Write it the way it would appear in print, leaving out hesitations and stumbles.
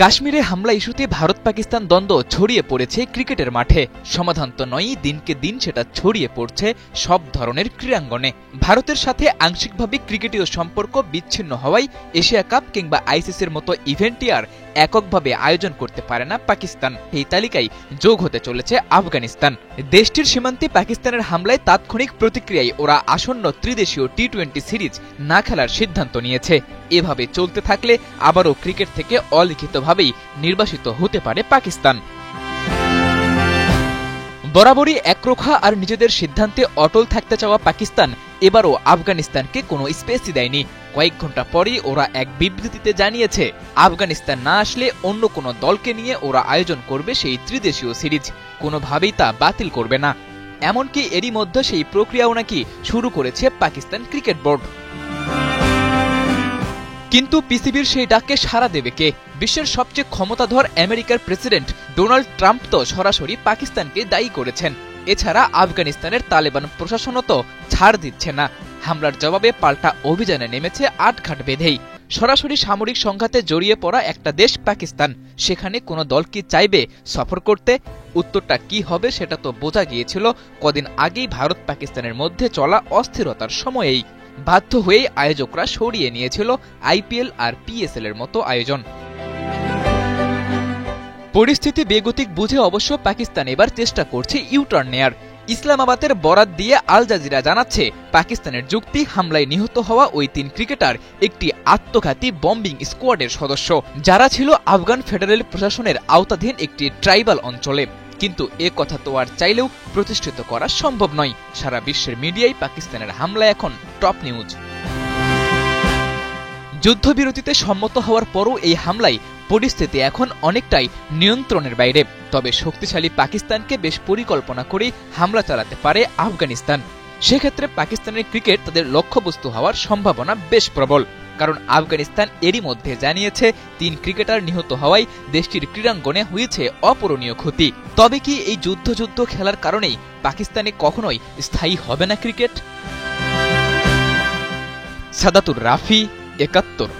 কাশ্মীরে হামলা ইস্যুতে ভারত পাকিস্তান দ্বন্দ্ব ছড়িয়ে পড়েছে ক্রিকেটের মাঠে। সমাধান তো নয়ই, দিনকে দিন সেটা ছড়িয়ে পড়ছে সব ধরনের ক্রীড়াঙ্গনে। ভারতের সাথে আংশিকভাবে ক্রিকেটীয় সম্পর্ক বিচ্ছিন্ন হওয়ায় এশিয়া কাপ কিংবা আইসিসির মতো ইভেন্টই আর এককভাবে আয়োজন করতে পারে না পাকিস্তান। এই তালিকায় যোগ হতে চলেছে আফগানিস্তান। দেশটির সীমান্তে পাকিস্তানের হামলায় তাৎক্ষণিক প্রতিক্রিয়ায় ওরা আসন্ন ত্রিদেশীয় টি-20 সিরিজ না খেলার সিদ্ধান্ত নিয়েছে। এভাবে চলতে থাকলে আবারও ক্রিকেট থেকে অলিখিতভাবেই নির্বাসিত হতে পারে পাকিস্তান। বরাবরই একরোখা আর নিজেদের সিদ্ধান্তে অটল থাকতে চাওয়া পাকিস্তান এবারও আফগানিস্তানকে কোনো স্পেসই দেয়নি। কয়েক ঘন্টা পরই ওরা এক বিবৃতিতে জানিয়েছে, আফগানিস্তান না আসলে অন্য কোনো দলকে নিয়ে ওরা আয়োজন করবে সেই ত্রিদেশীয় সিরিজ, কোনোভাবেই তা বাতিল করবে না। এমনকি এরই মধ্যে সেই প্রক্রিয়াও নাকি শুরু করেছে পাকিস্তান ক্রিকেট বোর্ড। কিন্তু পিসিবির সেই ডাকে সাড়া দেবে কে? বিশ্বের সবচেয়ে ক্ষমতাধর আমেরিকার প্রেসিডেন্ট ডোনাল্ড ট্রাম্প তো সরাসরি পাকিস্তানকে দায়ী করেছেন। এছাড়া আফগানিস্তানের তালেবান প্রশাসনও তো ছাড় দিচ্ছে না। হামলার জবাবে পাল্টা অভিযানে নেমেছে আটঘাট বেঁধেই। সরাসরি সামরিক সংঘাতে জড়িয়ে পড়া একটা দেশ পাকিস্তান, সেখানে কোনো দল কি চাইবে সফর করতে? উত্তরটা কি হবে সেটা তো বোঝা গিয়েছিল কদিন আগেই ভারত পাকিস্তানের মধ্যে চলা অস্থিরতার সময়েই। বাধ্য হয়েই আয়োজকরা সরিয়ে নিয়েছিল আইপিএল আর পিএসএল এর মতো আয়োজন। পরিস্থিতি বেগতিক বুঝে অবশ্য পাকিস্তান এবার চেষ্টা করছে ইউটার্ন নেয়ার। ইসলামাবাদের বরাত দিয়ে আল জাজিরা জানাচ্ছে, পাকিস্তানের যুক্তি হামলায় নিহত হওয়া ওই 3 ক্রিকেটার একটি আত্মঘাতী বম্বিং স্কোয়াডের সদস্য, যারা ছিল আফগান ফেডারেল প্রশাসনের আওতাধীন একটি ট্রাইবাল অঞ্চলে। কিন্তু এ কথা তো আর চাইলেও প্রতিষ্ঠিত করা সম্ভব নয়। সারা বিশ্বের মিডিয়ায় পাকিস্তানের হামলা এখন টপ নিউজ। যুদ্ধবিরতিতে সম্মত হওয়ার পরও এই হামলায় পরিস্থিতি এখন অনেকটাই নিয়ন্ত্রণের বাইরে। তবে শক্তিশালী পাকিস্তানকে বেশ পরিকল্পনা করে হামলা চালাতে পারে আফগানিস্তান। সেক্ষেত্রে পাকিস্তানের ক্রিকেট তাদের লক্ষ্যবস্তু হওয়ার সম্ভাবনা বেশ প্রবল। কারণ আফগানিস্তান এরই মধ্যে জানিয়েছে 3 ক্রিকেটার নিহত হওয়ায় দেশটির ক্রীড়াঙ্গনে হয়েছে অপূরণীয় ক্ষতি। তবে কি এই যুদ্ধ খেলার কারণেই পাকিস্তানে কখনোই স্থায়ী হবে না ক্রিকেট? সাদাতুর রাফি, ৭১।